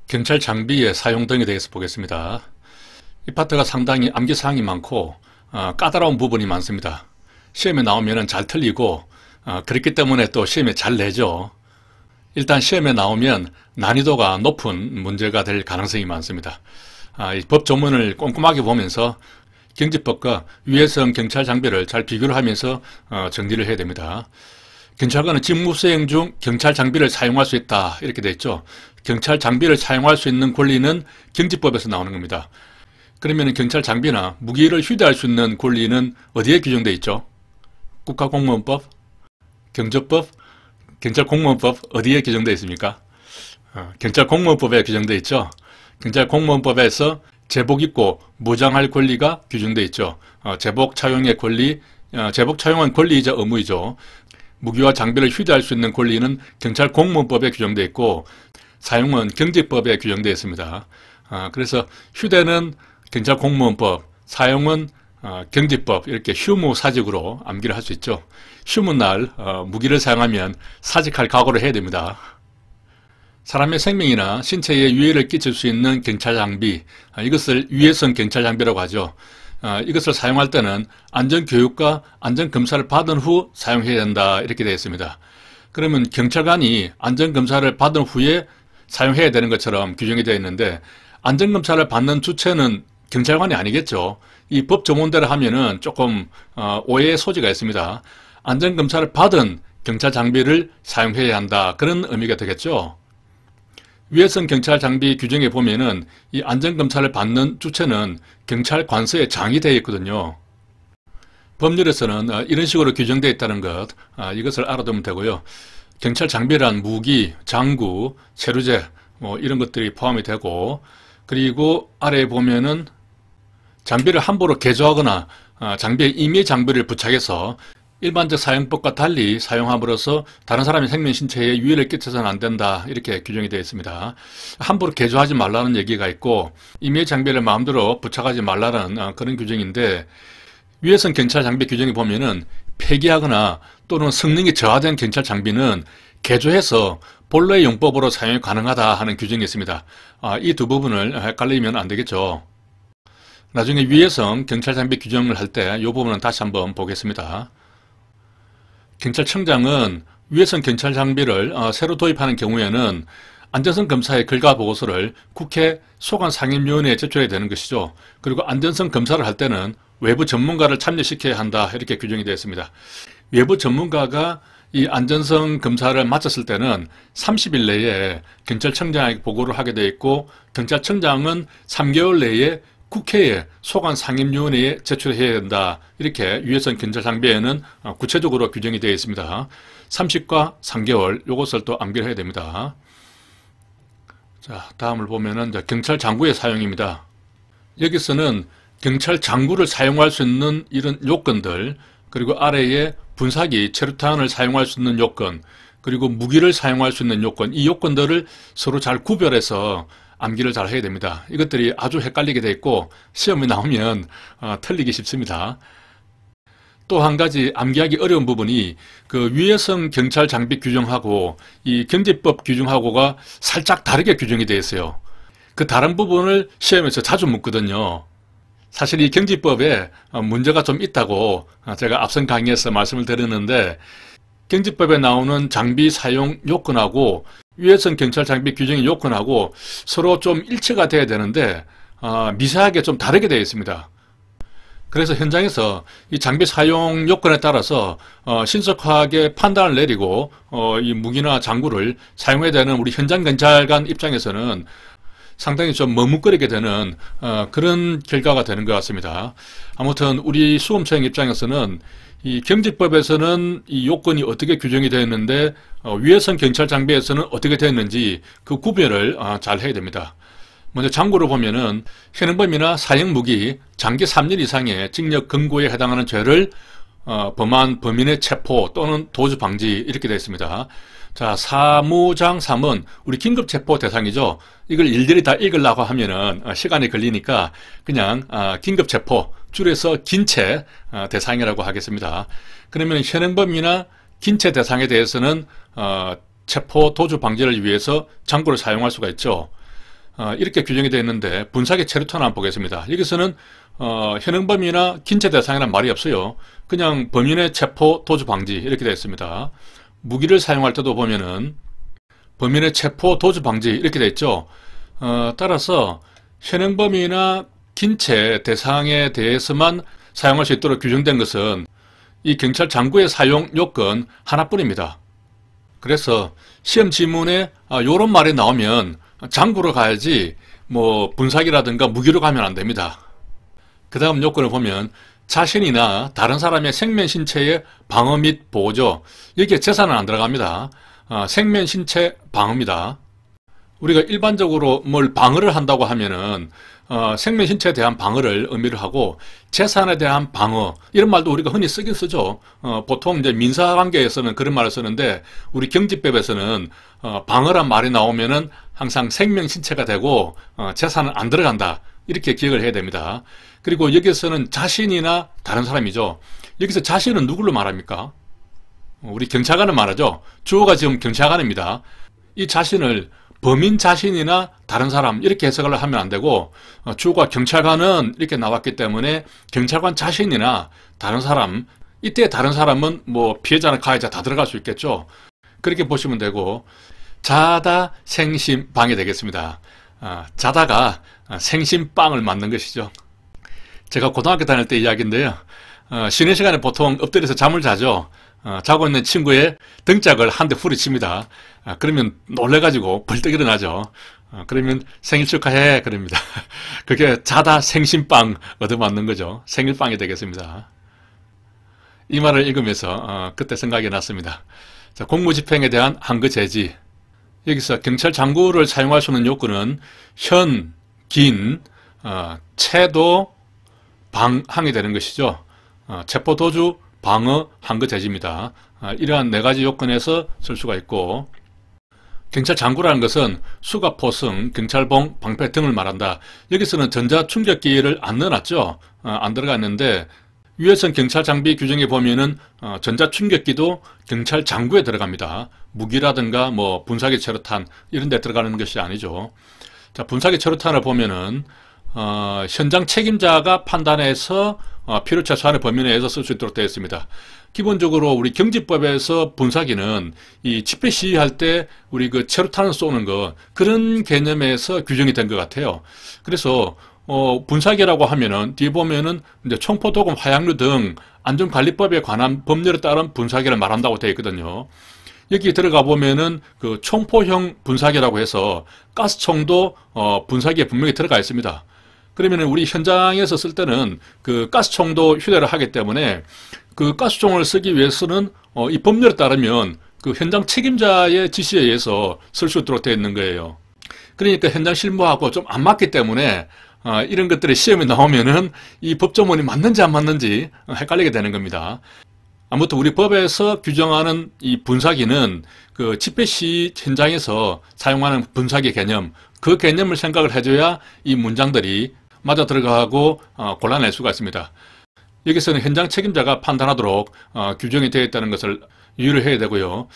경찰 장비의 사용 등에 대해서 보겠습니다. 이 파트가 상당히 암기사항이 많고 까다로운 부분이 많습니다. 시험에 나오면 잘 틀리고 그렇기 때문에 또 시험에 잘 내죠. 일단 시험에 나오면 난이도가 높은 문제가 될 가능성이 많습니다. 이 법 조문을 꼼꼼하게 보면서 경지법과 위해성 경찰 장비를 잘 비교를 하면서 정리를 해야 됩니다. 경찰관은 직무수행 중 경찰 장비를 사용할 수 있다 이렇게 되어 있죠. 경찰 장비를 사용할 수 있는 권리는 경지법에서 나오는 겁니다. 그러면 경찰 장비나 무기를 휴대할 수 있는 권리는 어디에 규정되어 있죠? 국가공무원법, 경조법, 경찰공무원법 어디에 규정되어 있습니까? 경찰공무원법에 규정되어 있죠. 경찰공무원법에서 제복 입고 무장할 권리가 규정되어 있죠. 제복 차용의 권리, 제복 차용은 권리이자 의무이죠. 무기와 장비를 휴대할 수 있는 권리는 경찰공무원법에 규정되어 있고 사용은 경지법에 규정되어 있습니다. 그래서 휴대는 경찰공무원법, 사용은 경지법 이렇게 휴무사직으로 암기를 할 수 있죠. 휴무날 무기를 사용하면 사직할 각오를 해야 됩니다. 사람의 생명이나 신체에 유해를 끼칠 수 있는 경찰 장비, 이것을 위해성 경찰 장비라고 하죠. 이것을 사용할 때는 안전교육과 안전검사를 받은 후 사용해야 된다 이렇게 되어 있습니다. 그러면 경찰관이 안전검사를 받은 후에 사용해야 되는 것처럼 규정이 되어 있는데 안전검사를 받는 주체는 경찰관이 아니겠죠. 이 법 조문대로 하면은 조금 오해의 소지가 있습니다. 안전검사를 받은 경찰 장비를 사용해야 한다 그런 의미가 되겠죠. 위해성 경찰 장비 규정에 보면은 이 안전검사를 받는 주체는 경찰 관서에 장이 되어 있거든요. 법률에서는 이런 식으로 규정되어 있다는 것, 이것을 알아두면 되고요. 경찰 장비란 무기, 장구, 체류제 이런 것들이 포함이 되고 그리고 아래에 보면은 장비를 함부로 개조하거나 장비에 임의 장비를 부착해서 일반적 사용법과 달리 사용함으로써 다른 사람의 생명 신체에 유해를 끼쳐서는 안 된다 이렇게 규정이 되어 있습니다. 함부로 개조하지 말라는 얘기가 있고 임의 장비를 마음대로 부착하지 말라는 그런 규정인데 위해성 경찰 장비 규정에 보면은 폐기하거나 또는 성능이 저하된 경찰 장비는 개조해서 본래의 용법으로 사용이 가능하다 하는 규정이 있습니다. 이 두 부분을 헷갈리면 안 되겠죠. 나중에 위해성 경찰 장비 규정을 할 때 이 부분은 다시 한번 보겠습니다. 경찰청장은 위해성 경찰 장비를 새로 도입하는 경우에는 안전성 검사의 결과 보고서를 국회 소관상임위원회에 제출해야 되는 것이죠. 그리고 안전성 검사를 할 때는 외부 전문가를 참여시켜야 한다 이렇게 규정이 되어 있습니다. 외부 전문가가 이 안전성 검사를 마쳤을 때는 30일 내에 경찰청장에게 보고를 하게 되어 있고 경찰청장은 3개월 내에 국회에 소관상임위원회에 제출해야 된다. 이렇게 위해성 경찰 장비에는 구체적으로 규정이 되어 있습니다. 30과 3개월 이것을 또 암기를 해야 됩니다. 자, 다음을 보면은 경찰 장구의 사용입니다. 여기서는 경찰 장구를 사용할 수 있는 이런 요건들 그리고 아래에 분사기, 체류탄을 사용할 수 있는 요건 그리고 무기를 사용할 수 있는 요건 이 요건들을 서로 잘 구별해서 암기를 잘 해야 됩니다. 이것들이 아주 헷갈리게 돼 있고 시험에 나오면 틀리기 쉽습니다. 또 한 가지 암기하기 어려운 부분이 그 위해성 경찰 장비 규정하고 이 경제법 규정하고가 살짝 다르게 규정이 되어 있어요. 그 다른 부분을 시험에서 자주 묻거든요. 사실 이 경지법에 문제가 좀 있다고 제가 앞선 강의에서 말씀을 드렸는데 경지법에 나오는 장비 사용 요건하고 위해성 경찰 장비 규정의 요건하고 서로 좀 일치가 돼야 되는데 미세하게 좀 다르게 되어 있습니다. 그래서 현장에서 이 장비 사용 요건에 따라서 신속하게 판단을 내리고 이 무기나 장구를 사용해야 되는 우리 현장 경찰관 입장에서는 상당히 좀 머뭇거리게 되는 그런 결과가 되는 것 같습니다. 아무튼 우리 수험생 입장에서는 이 경지법에서는 이 요건이 어떻게 규정이 되어 있는데 위해성 경찰 장비에서는 어떻게 되어 있는지 그 구별을 잘 해야 됩니다. 먼저 장구를 보면은 현행범이나 사형무기 장기 3년 이상의 징역 금고에 해당하는 죄를 범한 범인의 체포 또는 도주 방지 이렇게 되어 있습니다. 자, 사무장 3은 우리 긴급체포 대상이죠. 이걸 일일이 다 읽으려고 하면은 시간이 걸리니까 그냥 긴급체포 줄여서 긴체 대상이라고 하겠습니다. 그러면 현행범이나 긴체 대상에 대해서는 체포 도주 방지를 위해서 장구를 사용할 수가 있죠. 이렇게 규정이 되어 있는데 분사기 체류탄을 한번 보겠습니다. 여기서는 현행범이나 긴체 대상이란 말이 없어요. 그냥 범인의 체포, 도주 방지 이렇게 되어 있습니다. 무기를 사용할 때도 보면은 범인의 체포, 도주 방지 이렇게 되어 있죠. 따라서 현행범이나 긴체 대상에 대해서만 사용할 수 있도록 규정된 것은 이 경찰 장구의 사용 요건 하나뿐입니다. 그래서 시험 지문에 이런 말이 나오면 장구로 가야지 뭐 분사기라든가 무기로 가면 안 됩니다. 그 다음 요건을 보면 자신이나 다른 사람의 생명 신체의 방어 및 보호죠. 여기에 재산은 안 들어갑니다. 생명 신체 방어입니다. 우리가 일반적으로 뭘 방어를 한다고 하면은 생명 신체에 대한 방어를 의미를 하고 재산에 대한 방어 이런 말도 우리가 흔히 쓰긴 쓰죠. 보통 이제 민사 관계에서는 그런 말을 쓰는데 우리 경지법에서는 방어란 말이 나오면은 항상 생명 신체가 되고 재산은 안 들어간다 이렇게 기억을 해야 됩니다. 그리고 여기서는 자신이나 다른 사람이죠. 여기서 자신은 누구로 말합니까? 우리 경찰관을 말하죠. 주어가 지금 경찰관입니다. 이 자신을 범인 자신이나 다른 사람 이렇게 해석을 하면 안 되고 주어가 경찰관은 이렇게 나왔기 때문에 경찰관 자신이나 다른 사람 이때 다른 사람은 뭐 피해자나 가해자 다 들어갈 수 있겠죠. 그렇게 보시면 되고 자다 생심빵이 되겠습니다. 자다가 생심빵을 만든 것이죠. 제가 고등학교 다닐 때 이야기인데요. 쉬는 시간에 보통 엎드려서 잠을 자죠. 자고 있는 친구의 등짝을 한 대 후리칩니다. 그러면 놀래가지고 벌떡 일어나죠. 그러면 생일 축하해 그럽니다. 그게 자다 생신빵 얻어맞는 거죠. 생일빵이 되겠습니다. 이 말을 읽으면서 그때 생각이 났습니다. 자, 공무집행에 대한 항거 제지. 여기서 경찰 장구를 사용할 수 있는 요건은 현, 긴, 체도, 방항이 되는 것이죠. 체포, 도주, 방어, 항거 제지입니다. 이러한 네 가지 요건에서 쓸 수가 있고 경찰 장구라는 것은 수갑, 포승, 경찰봉, 방패 등을 말한다. 여기서는 전자충격기를 안 넣어놨죠. 안 들어가 있는데 위에선 경찰 장비 규정에 보면은 전자충격기도 경찰 장구에 들어갑니다. 무기라든가 뭐 분사기 체류탄 이런 데 들어가는 것이 아니죠. 자, 분사기 체류탄을 보면은 현장 책임자가 판단해서 필요 최소한의 범위 내에서 쓸 수 있도록 되어 있습니다. 기본적으로 우리 경지법에서 분사기는 이 집회 시위할 때 우리 그 체류탄을 쏘는 거 그런 개념에서 규정이 된 것 같아요. 그래서 분사기라고 하면은 뒤에 보면은 이제 총포, 도금, 화약류 등 안전관리법에 관한 법률에 따른 분사기를 말한다고 되어 있거든요. 여기 들어가 보면은 그 총포형 분사기라고 해서 가스총도 분사기에 분명히 들어가 있습니다. 그러면 우리 현장에서 쓸 때는 그 가스총도 휴대를 하기 때문에 그 가스총을 쓰기 위해서는 이 법률에 따르면 그 현장 책임자의 지시에 의해서 쓸 수 있도록 되어 있는 거예요. 그러니까 현장 실무하고 좀 안 맞기 때문에 이런 것들이 시험에 나오면은 이 법조문이 맞는지 안 맞는지 헷갈리게 되는 겁니다. 아무튼 우리 법에서 규정하는 이 분사기는 그 집회 시위 현장에서 사용하는 분사기 개념, 그 개념을 생각을 해줘야 이 문장들이 맞아 들어가고 골라낼 수가 있습니다. 여기서는 현장 책임자가 판단하도록 규정이 되어 있다는 것을 유의를 해야 되고요.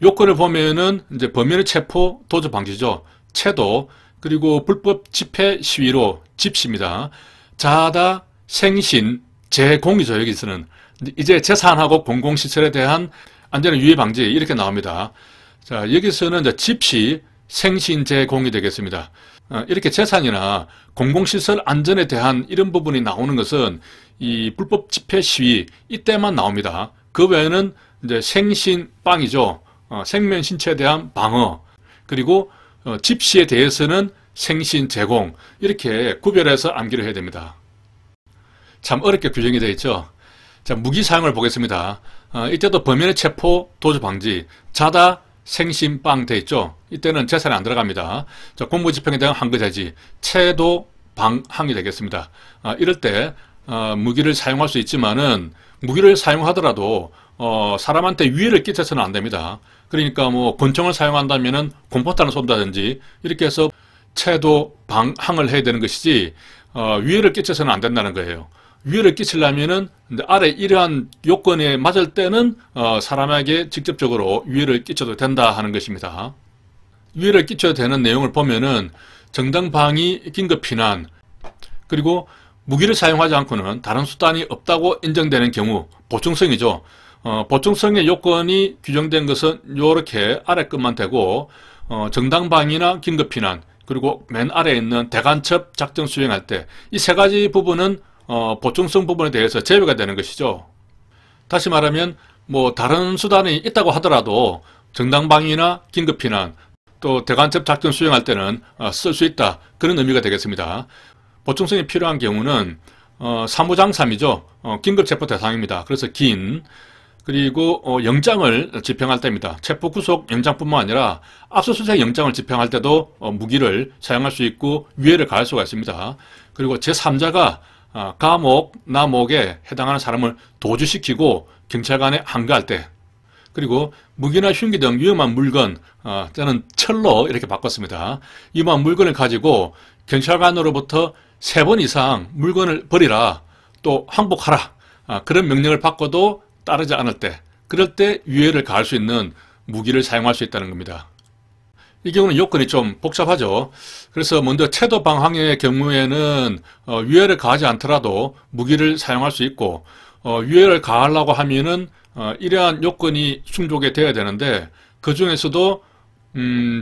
요건을 보면은 이제 범인의 체포, 도주 방지죠. 체도, 그리고 불법 집회 시위로 집시입니다. 자다, 생신, 재공이죠. 여기서는 이제 재산하고 공공시설에 대한 안전의 유해 방지 이렇게 나옵니다. 자, 여기서는 이제 집시, 생신, 재공이 되겠습니다. 이렇게 재산이나 공공시설 안전에 대한 이런 부분이 나오는 것은 이 불법 집회 시위 이때만 나옵니다. 그 외에는 이제 생신, 빵이죠. 생명 신체에 대한 방어, 그리고 집시에 대해서는 생신, 제공 이렇게 구별해서 암기를 해야 됩니다. 참 어렵게 규정이 되어 있죠. 자, 무기 사용을 보겠습니다. 이때도 범인의 체포, 도주 방지, 자다, 생신, 빵 되어 있죠. 이때는 재산이 안 들어갑니다. 자, 공무집행에 대한 항거 제지, 체도, 방항이 되겠습니다. 이럴 때 무기를 사용할 수 있지만은 무기를 사용하더라도 사람한테 위해를 끼쳐서는 안 됩니다. 그러니까 뭐 권총을 사용한다면은 공포탄을 쏜다든지 이렇게 해서 체도, 방항을 해야 되는 것이지 위해를 끼쳐서는 안 된다는 거예요. 위해를 끼치려면은 아래 이러한 요건에 맞을 때는 사람에게 직접적으로 위해를 끼쳐도 된다 하는 것입니다. 유해를 끼쳐야 되는 내용을 보면은 정당방위, 긴급피난, 그리고 무기를 사용하지 않고는 다른 수단이 없다고 인정되는 경우, 보충성이죠. 보충성의 요건이 규정된 것은 이렇게 아래 것만 되고, 정당방위나 긴급피난, 그리고 맨 아래에 있는 대간첩 작전 수행할 때 이 세 가지 부분은 보충성 부분에 대해서 제외가 되는 것이죠. 다시 말하면 뭐 다른 수단이 있다고 하더라도 정당방위나 긴급피난, 또 대간첩 작전 수행할 때는 쓸 수 있다, 그런 의미가 되겠습니다. 보충성이 필요한 경우는 사무장삼이죠. 긴급체포 대상입니다. 그래서 그리고 영장을 집행할 때입니다. 체포구속 영장뿐만 아니라 압수수색 영장을 집행할 때도 무기를 사용할 수 있고 유해를 가할 수가 있습니다. 그리고 제3자가 감옥, 남옥에 해당하는 사람을 도주시키고 경찰관에 항거할 때, 그리고 무기나 흉기 등 위험한 물건, 저는 철로 이렇게 바꿨습니다. 위험한 물건을 가지고 경찰관으로부터 3번 이상 물건을 버리라, 또 항복하라, 그런 명령을 받고도 따르지 않을 때, 그럴 때 유해를 가할 수 있는 무기를 사용할 수 있다는 겁니다. 이 경우는 요건이 좀 복잡하죠. 그래서 먼저 채도 방황의 경우에는 유해를 가하지 않더라도 무기를 사용할 수 있고, 유해를 가하려고 하면은 이러한 요건이 충족이 되어야 되는데, 그 중에서도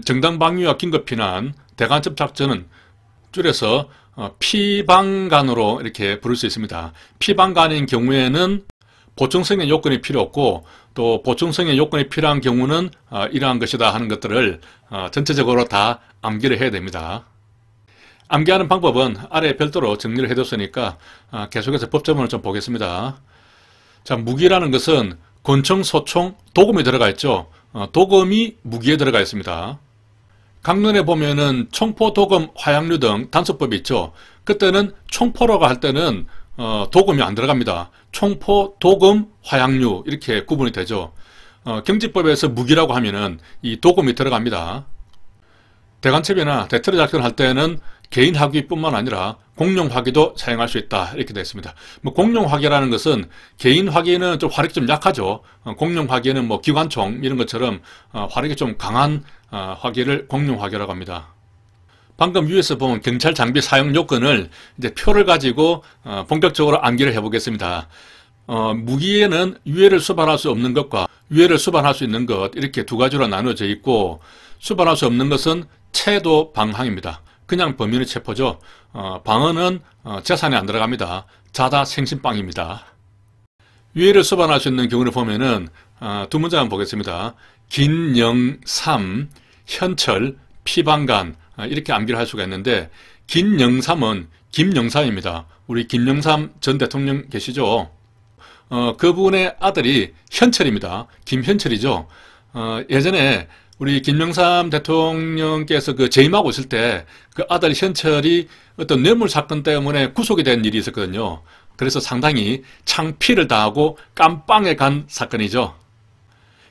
정당방위와 긴급피난, 대간첩 작전은 줄여서 피방간으로 이렇게 부를 수 있습니다. 피방간인 경우에는 보충성의 요건이 필요 없고, 또 보충성의 요건이 필요한 경우는 이러한 것이다 하는 것들을 전체적으로 다 암기를 해야 됩니다. 암기하는 방법은 아래에 별도로 정리를 해뒀으니까 계속해서 법조문을 좀 보겠습니다. 자, 무기라는 것은 권총, 소총, 도금이 들어가 있죠. 도금이 무기에 들어가 있습니다. 강론에 보면은 총포, 도금, 화약류 등 단서법이 있죠. 그때는 총포라고 할 때는 도금이 안 들어갑니다. 총포, 도금, 화약류 이렇게 구분이 되죠. 경지법에서 무기라고 하면은 이 도금이 들어갑니다. 대간첩이나 대테러 작전을 할 때는 개인 화기뿐만 아니라 공용 화기도 사용할 수 있다, 이렇게 되어 있습니다. 뭐 공용 화기라는 것은 개인 화기는 좀 화력이 좀 약하죠. 공용 화기는 뭐 기관총 이런 것처럼 화력이 좀 강한 화기를 공용 화기라고 합니다. 방금 위에서 본 경찰 장비 사용 요건을 이제 표를 가지고 본격적으로 암기를 해보겠습니다. 무기에는 유해를 수반할 수 없는 것과 유해를 수반할 수 있는 것, 이렇게 두 가지로 나누어져 있고, 수반할 수 없는 것은 체도 방항입니다. 그냥 범인의 체포죠. 방어는 재산에 안 들어갑니다. 자다 생신빵입니다. 유해를 수반할 수 있는 경우를 보면은 두 문장을 보겠습니다. 긴영삼, 현철, 피방간, 이렇게 암기를 할 수가 있는데, 긴영삼은 김영삼입니다. 우리 김영삼 전 대통령 계시죠? 그분의 아들이 현철입니다. 김현철이죠. 예전에 우리 김영삼 대통령께서 재임하고 있을 때 그 아들 현철이 어떤 뇌물 사건 때문에 구속이 된 일이 있었거든요. 그래서 상당히 창피를 당하고 깜빵에 간 사건이죠.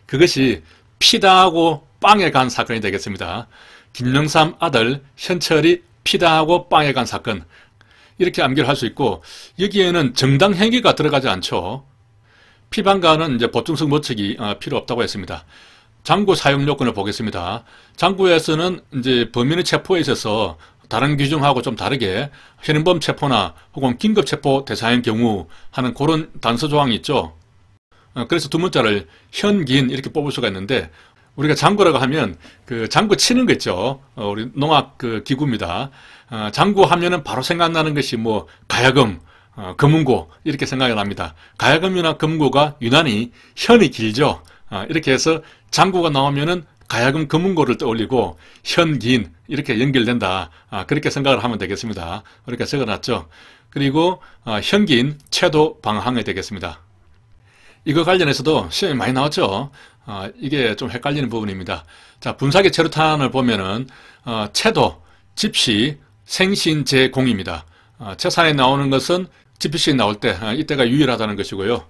그것이 피당하고 빵에 간 사건이 되겠습니다. 김영삼 아들 현철이 피당하고 빵에 간 사건, 이렇게 암기를 할 수 있고, 여기에는 정당행위가 들어가지 않죠. 피방간은 이제 보충성 모책이 필요 없다고 했습니다. 장구 사용 요건을 보겠습니다. 장구에서는 이제 범인의 체포에 있어서 다른 규정하고 좀 다르게 현행범 체포나 혹은 긴급 체포 대상인 경우 하는 그런 단서 조항이 있죠. 그래서 두 문자를 현긴 이렇게 뽑을 수가 있는데, 우리가 장구라고 하면 그 장구 치는 거 있죠. 우리 농악 기구입니다. 장구 하면은 바로 생각나는 것이 뭐 가야금, 금은고 이렇게 생각이 납니다. 가야금이나 금고가 유난히 현이 길죠. 이렇게 해서 장구가 나오면은 가야금, 금은고를 떠올리고 현긴 이렇게 연결된다. 그렇게 생각을 하면 되겠습니다. 그렇게 적어놨죠. 그리고 현긴, 채도, 방항이 되겠습니다. 이거 관련해서도 시험이 많이 나왔죠. 이게 좀 헷갈리는 부분입니다. 자, 분사기 체류탄을 보면은 채도, 집시, 생신, 제공입니다. 채산에 나오는 것은 집시 나올 때 이때가 유일하다는 것이고요.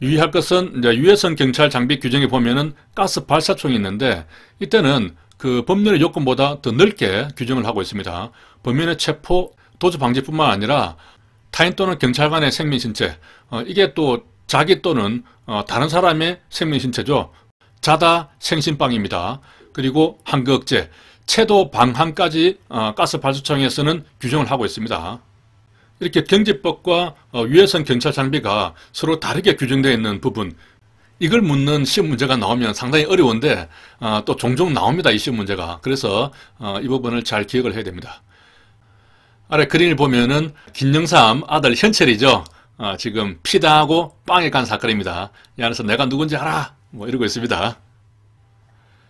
유의할 것은 이제 유해선 경찰 장비 규정에 보면은 가스 발사총이 있는데, 이때는 그 법률의 요건보다 더 넓게 규정을 하고 있습니다. 범인의 체포, 도주 방지뿐만 아니라 타인 또는 경찰관의 생명 신체, 이게 또 자기 또는 다른 사람의 생명 신체죠. 자다 생신빵입니다. 그리고 한거억제, 채도 방한까지 가스 발수청에서는 규정을 하고 있습니다. 이렇게 경제법과 위해성 경찰 장비가 서로 다르게 규정되어 있는 부분, 이걸 묻는 시험 문제가 나오면 상당히 어려운데 또 종종 나옵니다. 이 시험 문제가. 그래서 이 부분을 잘 기억을 해야 됩니다. 아래 그림을 보면은 김영삼 아들 현철이죠. 지금 피당하고 빵에 간 사건입니다. 이 안에서 내가 누군지 알아! 뭐 이러고 있습니다.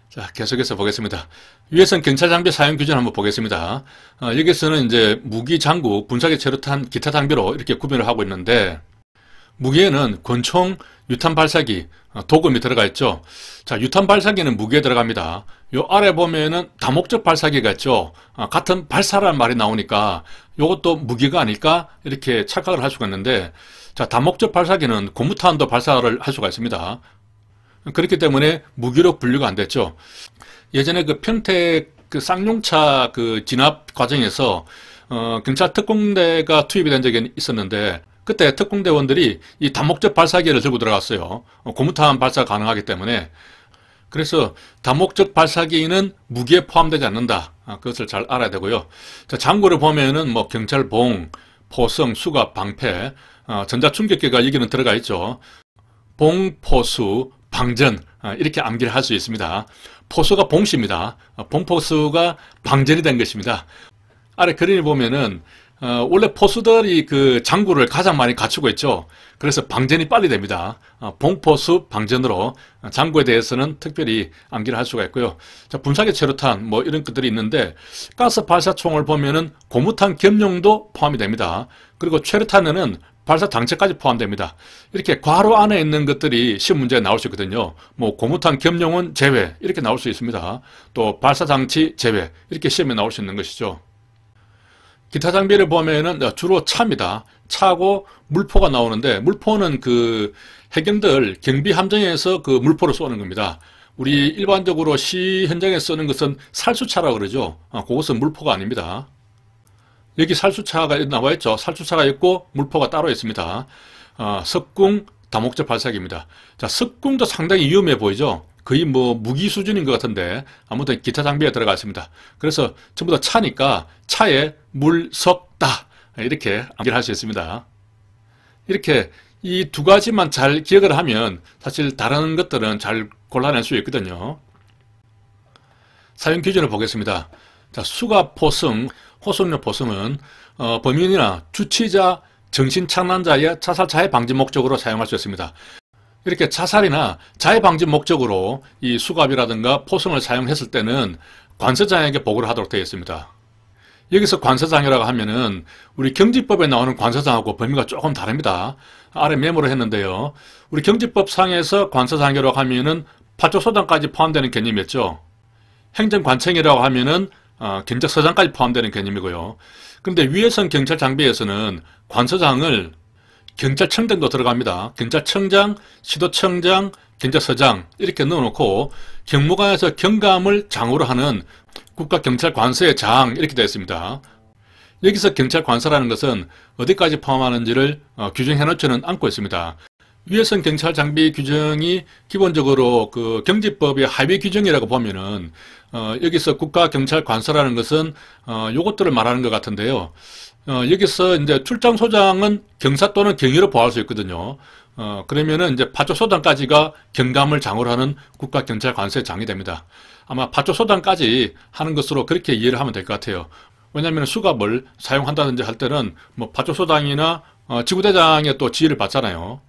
자, 계속해서 보겠습니다. 위해성 경찰 장비 사용 규정 한번 보겠습니다. 여기서는 이제 무기, 장구, 분사기, 체류탄, 기타 장비로 이렇게 구별을 하고 있는데, 무기에는 권총, 유탄 발사기, 도금이 들어가 있죠. 자, 유탄 발사기는 무기에 들어갑니다. 요 아래 보면은 다목적 발사기가 있죠. 같은 발사라는 말이 나오니까 요것도 무기가 아닐까 이렇게 착각을 할 수가 있는데, 자, 다목적 발사기는 고무탄도 발사를 할 수가 있습니다. 그렇기 때문에 무기로 분류가 안 됐죠. 예전에 그 평택 그 쌍용차 그 진압 과정에서 경찰 특공대가 투입이 된 적이 있었는데, 그때 특공대원들이 이 다목적 발사기를 들고 들어갔어요. 고무탄 발사 가능하기 때문에. 그래서 다목적 발사기는 무기에 포함되지 않는다. 그것을 잘 알아야 되고요. 자, 장구를 보면은 뭐 경찰봉, 포성, 수갑, 방패, 전자충격기가 여기는 들어가 있죠. 봉, 포수, 방전, 이렇게 암기를 할 수 있습니다. 포수가 봉씨입니다. 봉포수가 방전이 된 것입니다. 아래 그림을 보면은 원래 포수들이 그 장구를 가장 많이 갖추고 있죠. 그래서 방전이 빨리 됩니다. 봉포수 방전으로 장구에 대해서는 특별히 암기를 할 수가 있고요. 자, 분사기, 체류탄 뭐 이런 것들이 있는데, 가스 발사총을 보면은 고무탄 겸용도 포함이 됩니다. 그리고 체류탄에는 발사 당체까지 포함됩니다. 이렇게 괄호 안에 있는 것들이 시험 문제에 나올 수 있거든요. 뭐 고무탄 겸용은 제외 이렇게 나올 수 있습니다. 또 발사 장치 제외 이렇게 시험에 나올 수 있는 것이죠. 기타 장비를 보면은 주로 차입니다. 차고 물포가 나오는데, 물포는 그 해경들 경비 함정에서 그 물포를 쏘는 겁니다. 우리 일반적으로 시 현장에 쓰는 것은 살수차라고 그러죠. 그것은 물포가 아닙니다. 여기 살수차가 나와 있죠. 살수차가 있고 물포가 따로 있습니다. 석궁 다목적 발사기입니다. 자, 석궁도 상당히 위험해 보이죠. 거의 뭐 무기 수준인 것 같은데 아무튼 기타 장비에 들어가 있습니다. 그래서 전부 다 차니까 차에 물, 석, 따 이렇게 암기를 할 수 있습니다. 이렇게 이 두 가지만 잘 기억을 하면 사실 다른 것들은 잘 골라낼 수 있거든요. 사용 기준을 보겠습니다. 자, 수갑, 포승, 호송료 포승은 범인이나 주치자, 정신착란자의 자살 자해 방지 목적으로 사용할 수 있습니다. 이렇게 자살이나 자해 방지 목적으로 이 수갑이라든가 포승을 사용했을 때는 관서장에게 보고를 하도록 되어 있습니다. 여기서 관서장이라고 하면은 우리 경지법에 나오는 관서장하고 범위가 조금 다릅니다. 아래 메모를 했는데요. 우리 경지법상에서 관서장이라고 하면은 파출소장까지 포함되는 개념이었죠. 행정관청이라고 하면은 경찰서장까지 포함되는 개념이고요. 그런데 위해성 경찰 장비에서는 관서장을 경찰청장도 들어갑니다. 경찰청장, 시도청장, 경찰서장 이렇게 넣어놓고 경무관에서 경감을 장으로 하는 국가경찰관서의 장 이렇게 되어 있습니다. 여기서 경찰관서라는 것은 어디까지 포함하는지를 규정해 놓지는 않고 있습니다. 위해성 경찰 장비 규정이 기본적으로 그 경지법의 하위 규정이라고 보면은 여기서 국가경찰관서라는 것은 요것들을 말하는 것 같은데요. 여기서 이제 출장소장은 경사 또는 경위로 보호할 수 있거든요. 그러면은 이제 파출소장까지가 경감을 장으로 하는 국가경찰관서의 장이 됩니다. 아마 파출소장까지 하는 것으로 그렇게 이해를 하면 될 것 같아요. 왜냐하면 수갑을 사용한다든지 할 때는 뭐 파출소장이나 지구대장의 또 지휘를 받잖아요.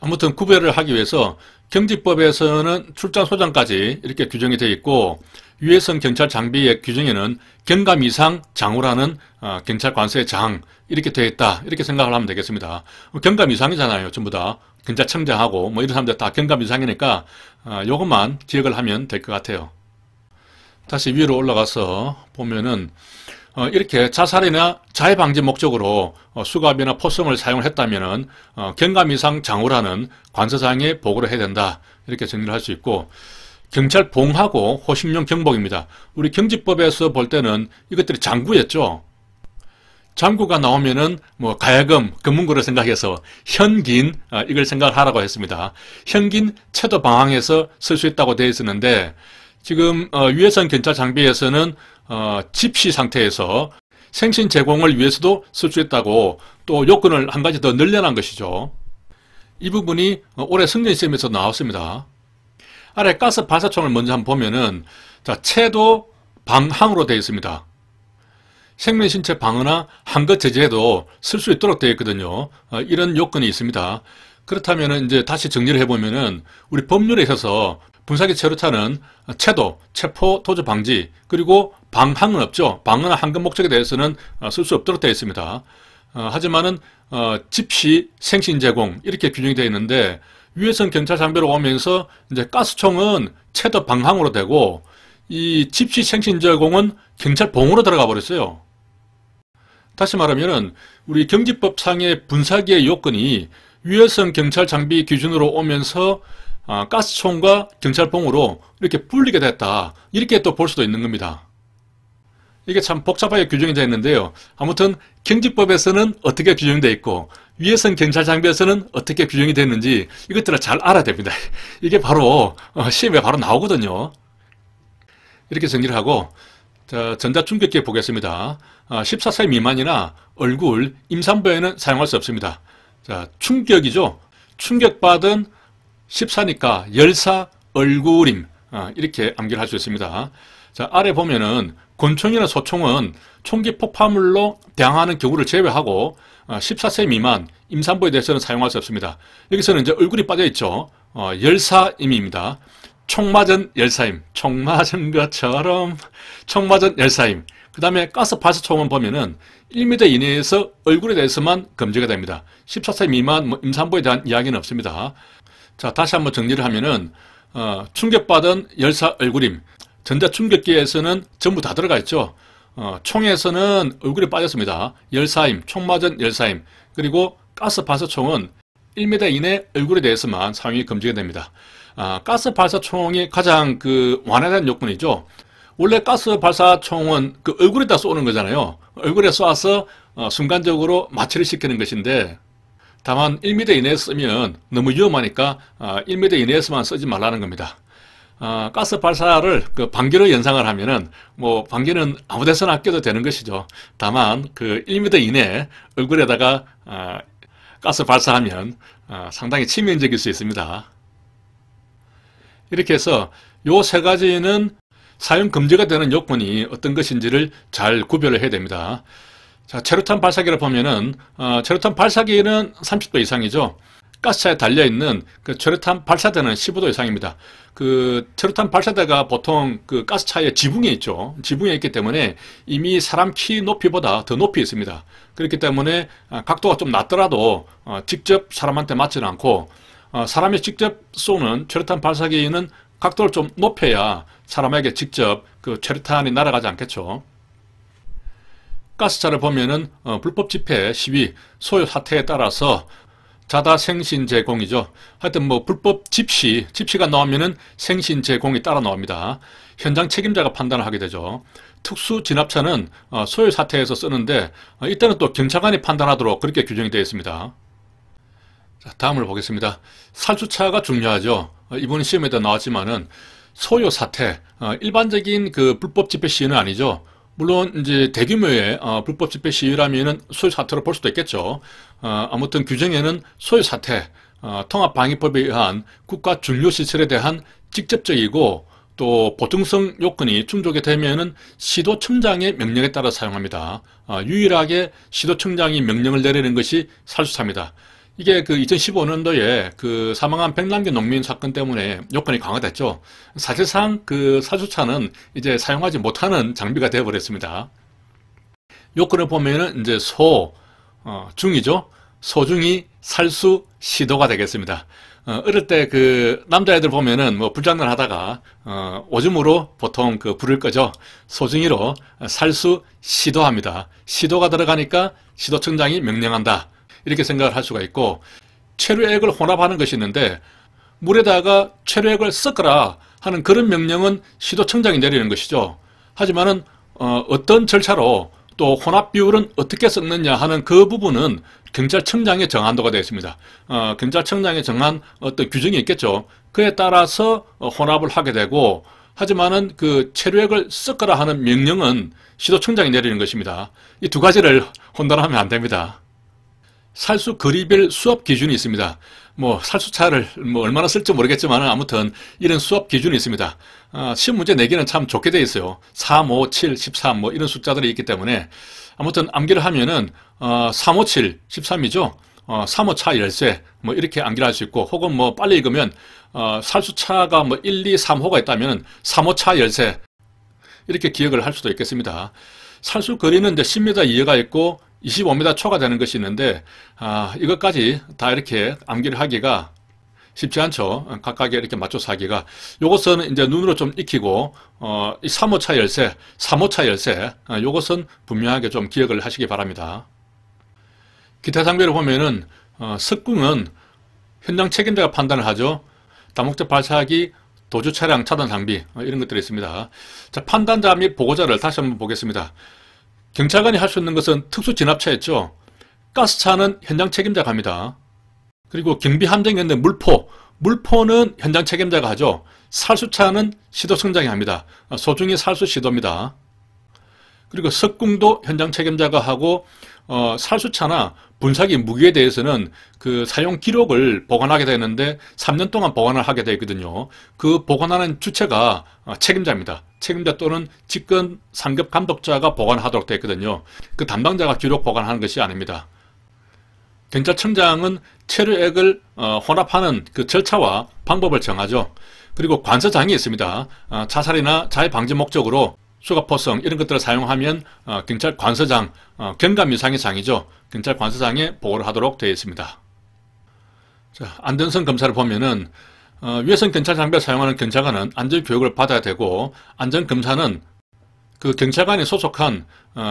아무튼 구별을 하기 위해서 경지법에서는 출장소장까지 이렇게 규정이 되어 있고, 위해성 경찰 장비의 규정에는 경감 이상 장우라는 경찰관서의 장 이렇게 되어 있다 이렇게 생각을 하면 되겠습니다. 경감 이상이잖아요. 전부 다 경찰청장하고 뭐 이런 사람들 다 경감 이상이니까 요것만 기억을 하면 될 것 같아요. 다시 위로 올라가서 보면은 이렇게 자살이나 자해 방지 목적으로 수갑이나 포성을 사용을 했다면은 경감 이상 장우라는 관서장에 보고를 해야 된다 이렇게 정리를 할 수 있고, 경찰봉하고 호신용 경복입니다. 우리 경지법에서 볼 때는 이것들이 장구였죠. 장구가 나오면은 뭐 가야금, 금문구를 생각해서 현긴 이걸 생각을 하라고 했습니다. 현긴 채도 방황해서 쓸 수 있다고 되어 있었는데, 지금 위해성 경찰 장비에서는 집시 상태에서 생신 제공을 위해서도 쓸 수 있다고 또 요건을 한 가지 더 늘려놓은 것이죠. 이 부분이 올해 승진시험에서 나왔습니다. 아래 가스 발사총을 먼저 한번 보면은, 자, 채도 방항으로 되어 있습니다. 생명신체 방어나 한거 제재에도 쓸 수 있도록 되어 있거든요. 이런 요건이 있습니다. 그렇다면 이제 다시 정리를 해보면은, 우리 법률에 있어서 분사기 체류탄은 채도, 체포, 도주 방지, 그리고 방항은 없죠. 방어나 한거 목적에 대해서는 쓸 수 없도록 되어 있습니다. 하지만은 집시, 생신 제공 이렇게 규정이 되어 있는데, 위해성 경찰 장비로 오면서 이제 가스총은 채도 방항으로 되고, 이 집시, 생신 제공은 경찰 봉으로 들어가 버렸어요. 다시 말하면은 우리 경지법상의 분사기의 요건이 위해성 경찰 장비 기준으로 오면서 가스총과 경찰봉으로 이렇게 분리게 됐다, 이렇게 또 볼 수도 있는 겁니다. 이게 참 복잡하게 규정이 되어 있는데요. 아무튼 경지법에서는 어떻게 규정되어 있고 위해성 경찰 장비에서는 어떻게 규정이 됐는지 이것들을 잘 알아야 됩니다. 이게 바로 시험에 바로 나오거든요. 이렇게 정리를 하고, 자, 전자충격기 보겠습니다. 14세 미만이나 얼굴, 임산부에는 사용할 수 없습니다. 자, 충격이죠. 충격받은 14니까 열사, 얼굴임, 이렇게 암기를 할 수 있습니다. 자, 아래 보면은 권총이나 소총은 총기 폭파물로 대항하는 경우를 제외하고 14세 미만, 임산부에 대해서는 사용할 수 없습니다. 여기서는 이제 얼굴이 빠져 있죠. 열사임입니다. 총 맞은 열사임, 총 맞은 것처럼 총 맞은 열사임. 그 다음에 가스 발사총은 보면은 1m 이내에서 얼굴에 대해서만 금지가 됩니다. 14세 미만, 임산부에 대한 이야기는 없습니다. 자, 다시 한번 정리를 하면은 충격받은 열사 얼굴임, 전자충격기에서는 전부 다 들어가 있죠. 총에서는 얼굴이 빠졌습니다. 열사임, 총 맞은 열사임. 그리고 가스 발사총은 1m 이내 얼굴에 대해서만 사용이 금지가 됩니다. 가스 발사총이 가장 완화된 요건이죠. 원래 가스 발사총은 얼굴에다 쏘는 거잖아요. 얼굴에 쏘아서 순간적으로 마취를 시키는 것인데, 다만 1m 이내에서 쓰면 너무 위험하니까 1m 이내에서만 쓰지 말라는 겁니다. 가스 발사를 반기로 연상을 하면은 반기는 아무 데서나 껴도 되는 것이죠. 다만 1m 이내 얼굴에다가 가스 발사하면 상당히 치명적일 수 있습니다. 이렇게 해서 요 세 가지는 사용 금지가 되는 요건이 어떤 것인지를 잘 구별을 해야 됩니다. 자, 체류탄 발사기를 보면은 체류탄 발사기는 30도 이상이죠. 가스차에 달려있는 체류탄 발사대는 15도 이상입니다. 체류탄 발사대가 보통 가스차의 지붕에 있죠. 지붕에 있기 때문에 이미 사람 키 높이보다 더 높이 있습니다. 그렇기 때문에 각도가 좀 낮더라도 직접 사람한테 맞지는 않고, 사람이 직접 쏘는 체류탄 발사기는 각도를 좀 높여야 사람에게 직접 체류탄이 날아가지 않겠죠. 가스차를 보면은 불법 집회, 시위, 소요 사태에 따라서 자다 생신 제공이죠. 하여튼 불법 집시가 나오면은 생신 제공이 따라 나옵니다. 현장 책임자가 판단을 하게 되죠. 특수 진압차는 소요 사태에서 쓰는데 이때는 또 경찰관이 판단하도록 그렇게 규정이 되어 있습니다. 자, 다음을 보겠습니다. 살수차가 중요하죠. 이번 시험에도 나왔지만은 소요 사태, 일반적인 불법 집회 시위는 아니죠. 물론 이제 대규모의 불법 집회 시위라면은 소요 사태로 볼 수도 있겠죠. 아무튼 규정에는 소요 사태, 통합방위법에 의한 국가 중요 시설에 대한 직접적이고 또 보증성 요건이 충족이 되면은 시도청장의 명령에 따라 사용합니다. 유일하게 시도청장이 명령을 내리는 것이 살수차입니다. 이게 2015년도에 사망한 백남기 농민 사건 때문에 요건이 강화됐죠. 사실상 살수차는 이제 사용하지 못하는 장비가 되어버렸습니다. 요건을 보면은 이제 중이죠. 소중이 살수 시도가 되겠습니다. 어릴 때 남자애들 보면은 불장난 하다가 오줌으로 보통 불을 끄죠. 소중이로 살수 시도합니다. 시도가 들어가니까 시도청장이 명령한다, 이렇게 생각을 할 수가 있고, 체류액을 혼합하는 것이 있는데 물에다가 체류액을 섞어라 하는 그런 명령은 시도청장이 내리는 것이죠. 하지만은 어떤 절차로 또 혼합 비율은 어떻게 섞느냐 하는 그 부분은 경찰청장의 정한도가 되어 있습니다. 경찰청장이 정한 어떤 규정이 있겠죠. 그에 따라서 혼합을 하게 되고, 하지만은 그 체류액을 섞어라 하는 명령은 시도청장이 내리는 것입니다. 이 두 가지를 혼돈하면 안 됩니다. 살수 거리별 수압 기준이 있습니다. 뭐 살수차를 뭐 얼마나 쓸지 모르겠지만 아무튼 이런 수압 기준이 있습니다. 시험 문제 내기는 참 좋게 되어 있어요. 3, 5, 7, 13 뭐 이런 숫자들이 있기 때문에 아무튼 암기를 하면은 3, 5, 7, 13이죠. 3, 5 차 열쇠 뭐 이렇게 암기를 할 수 있고, 혹은 뭐 빨리 읽으면 살수차가 뭐 1, 2, 3호가 있다면 3, 5 차 열쇠 이렇게 기억을 할 수도 있겠습니다. 살수 거리는 이제 10m 이하가 있고 25m 초가 되는 것이 있는데, 이것까지 다 이렇게 암기를 하기가 쉽지 않죠. 각각에 이렇게 맞춰서 하기가. 요것은 이제 눈으로 좀 익히고, 이 3호차 열쇠, 3호차 열쇠, 요것은 분명하게 좀 기억을 하시기 바랍니다. 기타 장비를 보면은, 석궁은 현장 책임자가 판단을 하죠. 다목적 발사기, 도주 차량 차단 장비, 이런 것들이 있습니다. 자, 판단자 및 보고자를 다시 한번 보겠습니다. 경찰관이 할 수 있는 것은 특수 진압차였죠. 가스차는 현장 책임자가 합니다. 그리고 경비 함정이 있는데 물포는 현장 책임자가 하죠. 살수차는 시도청장이 합니다. 소중히 살수 시도입니다. 그리고 석궁도 현장 책임자가 하고, 살수차나 분사기 무기에 대해서는 그 사용 기록을 보관하게 되는데 3년 동안 보관을 하게 되거든요. 그 보관하는 주체가 책임자입니다. 책임자 또는 직권 상급 감독자가 보관하도록 되어 있거든요. 그 담당자가 기록 보관하는 것이 아닙니다. 경찰청장은 체류액을 혼합하는 그 절차와 방법을 정하죠. 그리고 관서장이 있습니다. 자살이나 자해 방지 목적으로 수갑포성 이런 것들을 사용하면 경찰 관서장, 경감유상의 장이죠. 경찰 관서장에 보고를 하도록 되어 있습니다. 자, 안전성 검사를 보면은 위해선 경찰 장비를 사용하는 경찰관은 안전교육을 받아야 되고, 안전검사는 그 경찰관이 소속한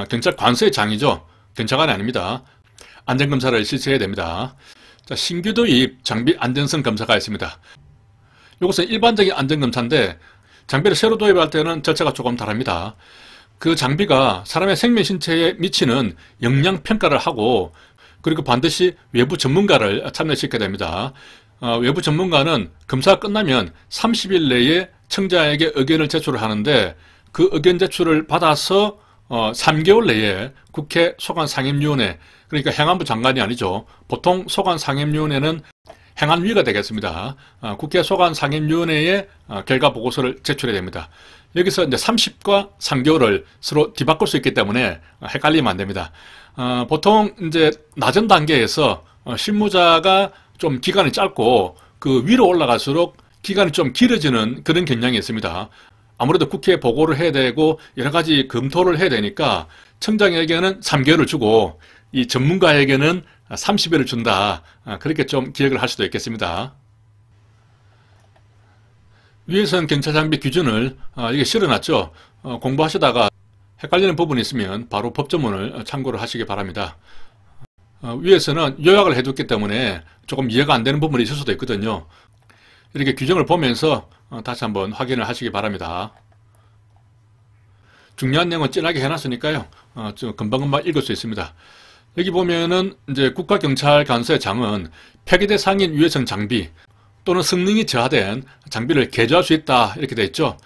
경찰 관서의 장이죠. 경찰관이 아닙니다. 안전검사를 실시해야 됩니다. 자, 신규 도입 장비 안전성 검사가 있습니다. 이것은 일반적인 안전검사인데, 장비를 새로 도입할 때는 절차가 조금 다릅니다. 그 장비가 사람의 생명 신체에 미치는 영향평가를 하고, 그리고 반드시 외부 전문가를 참여시켜야 됩니다. 외부 전문가는 검사가 끝나면 30일 내에 청자에게 의견을 제출을 하는데, 그 의견 제출을 받아서 3개월 내에 국회 소관상임위원회, 그러니까 행안부 장관이 아니죠. 보통 소관상임위원회는 행안위가 되겠습니다. 국회 소관상임위원회에 결과 보고서를 제출해야 됩니다. 여기서 이제 30과 3개월을 서로 뒤바꿀 수 있기 때문에 헷갈리면 안 됩니다. 보통 이제 낮은 단계에서 실무자가 좀 기간이 짧고 그 위로 올라갈수록 기간이 좀 길어지는 그런 경향이 있습니다. 아무래도 국회에 보고를 해야 되고 여러 가지 검토를 해야 되니까 청장에게는 3개월을 주고 이 전문가에게는 30일을 준다. 그렇게 좀 기억을 할 수도 있겠습니다. 위에선 경찰장비 기준을 이게 실어놨죠. 공부하시다가 헷갈리는 부분이 있으면 바로 법조문을 참고를 하시기 바랍니다. 위에서는 요약을 해뒀기 때문에 조금 이해가 안 되는 부분이 있을 수도 있거든요. 이렇게 규정을 보면서 다시 한번 확인을 하시기 바랍니다. 중요한 내용은 진하게 해놨으니까요. 금방금방 읽을 수 있습니다. 여기 보면은 이제 국가경찰관서의 장은 폐기대 상인 유해성 장비 또는 성능이 저하된 장비를 개조할 수 있다 이렇게 되어 있죠.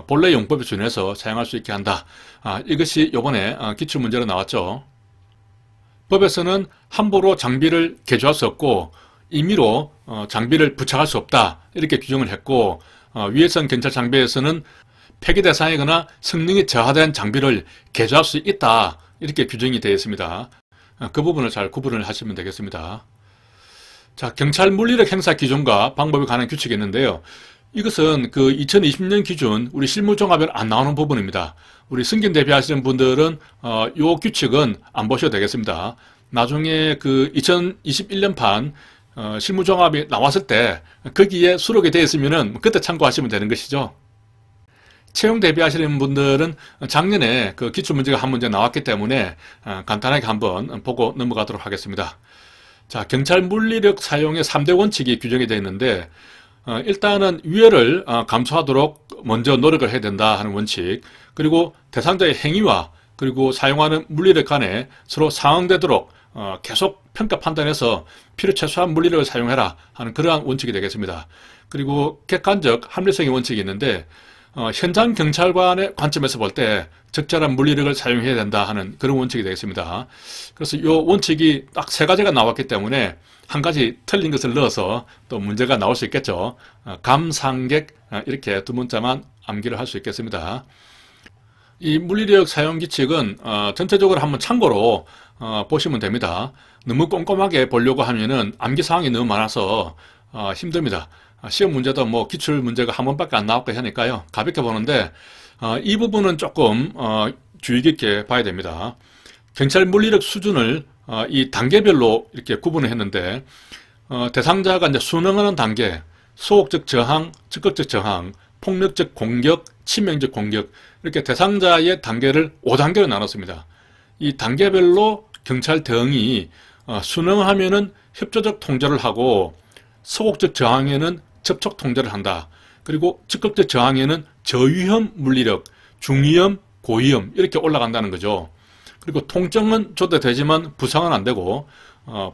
본래 용법에 준해서 사용할 수 있게 한다. 이것이 이번에 기출문제로 나왔죠. 법에서는 함부로 장비를 개조할 수 없고 임의로 장비를 부착할 수 없다 이렇게 규정을 했고, 위해선 경찰 장비에서는 폐기 대상이거나 성능이 저하된 장비를 개조할 수 있다 이렇게 규정이 되어 있습니다. 그 부분을 잘 구분을 하시면 되겠습니다. 자, 경찰 물리력 행사 기준과 방법에 관한 규칙이 있는데요. 이것은 그 2020년 기준 우리 실무종합에 안 나오는 부분입니다. 우리 승진 대비하시는 분들은 요 규칙은 안 보셔도 되겠습니다. 나중에 그 2021년판 실무종합이 나왔을 때 거기에 수록이 되어 있으면은 그때 참고하시면 되는 것이죠. 채용 대비하시는 분들은 작년에 그 기출문제가 한 문제 나왔기 때문에 간단하게 한번 보고 넘어가도록 하겠습니다. 자, 경찰 물리력 사용의 3대 원칙이 규정이 되어 있는데, 일단은 위해를 감수하도록 먼저 노력을 해야 된다 하는 원칙, 그리고 대상자의 행위와 그리고 사용하는 물리력 간에 서로 상응되도록 계속 평가 판단해서 필요 최소한 물리력을 사용해라 하는 그러한 원칙이 되겠습니다. 그리고 객관적 합리성의 원칙이 있는데, 현장 경찰관의 관점에서 볼 때 적절한 물리력을 사용해야 된다 하는 그런 원칙이 되겠습니다. 그래서 이 원칙이 딱 세 가지가 나왔기 때문에 한 가지 틀린 것을 넣어서 또 문제가 나올 수 있겠죠. 감상객 이렇게 두 문자만 암기를 할 수 있겠습니다. 이 물리력 사용 규칙은 전체적으로 한번 참고로 보시면 됩니다. 너무 꼼꼼하게 보려고 하면은 암기사항이 너무 많아서 힘듭니다. 시험 문제도 뭐 기출 문제가 한 번밖에 안 나왔고 하니까요. 가볍게 보는데 이 부분은 조금 주의 깊게 봐야 됩니다. 경찰 물리력 수준을 이 단계별로 이렇게 구분을 했는데 대상자가 이제 순응하는 단계, 소극적 저항, 적극적 저항, 폭력적 공격, 치명적 공격 이렇게 대상자의 단계를 5단계로 나눴습니다. 이 단계별로 경찰 대응이 순응을 하면은 협조적 통제를 하고 소극적 저항에는 접촉 통제를 한다. 그리고 적극적 저항에는 저위험 물리력, 중위험, 고위험 이렇게 올라간다는 거죠. 그리고 통증은 줘도 되지만 부상은 안 되고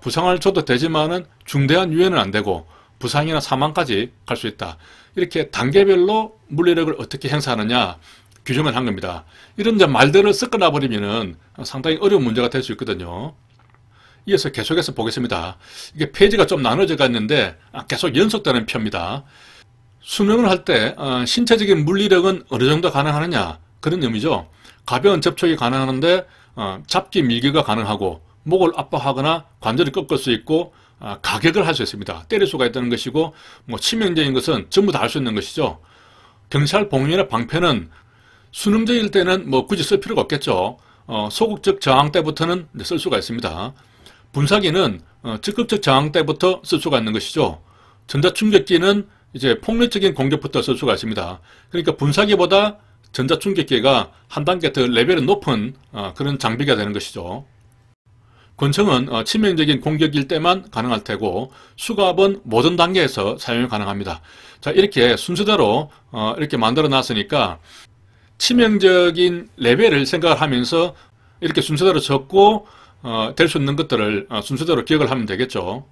부상을 줘도 되지만은 중대한 유해는 안 되고 부상이나 사망까지 갈 수 있다. 이렇게 단계별로 물리력을 어떻게 행사하느냐 규정을 한 겁니다. 이런 이제 말들을 섞어놔 버리면은 상당히 어려운 문제가 될 수 있거든요. 이어서 계속해서 보겠습니다. 이게 페이지가 좀 나눠져 있는데 계속 연속되는 표입니다. 수능을 할 때 신체적인 물리력은 어느 정도 가능하느냐 그런 의미죠. 가벼운 접촉이 가능한데 잡기 밀기가 가능하고 목을 압박하거나 관절을 꺾을 수 있고 가격을 할 수 있습니다. 때릴 수가 있다는 것이고 뭐 치명적인 것은 전부 다 할 수 있는 것이죠. 경찰 봉인이나 방패는 수능적일 때는 뭐 굳이 쓸 필요가 없겠죠. 소극적 저항 때부터는 쓸 수가 있습니다. 분사기는 적극적 저항 때부터 쓸 수가 있는 것이죠. 전자충격기는 이제 폭력적인 공격부터 쓸 수가 있습니다. 그러니까 분사기보다 전자충격기가 한 단계 더 레벨이 높은 그런 장비가 되는 것이죠. 권총은 치명적인 공격일 때만 가능할 테고 수갑은 모든 단계에서 사용이 가능합니다. 자, 이렇게 순서대로 이렇게 만들어 놨으니까 치명적인 레벨을 생각을 하면서 이렇게 순서대로 적고 될 수 있는 것들을 순서대로 기억을 하면 되겠죠.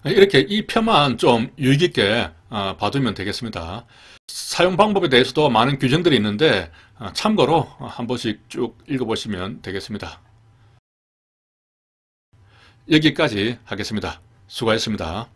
이렇게 이 표만 좀 유의 깊게 봐두면 되겠습니다. 사용 방법에 대해서도 많은 규정들이 있는데 참고로 한 번씩 쭉 읽어보시면 되겠습니다. 여기까지 하겠습니다. 수고하셨습니다.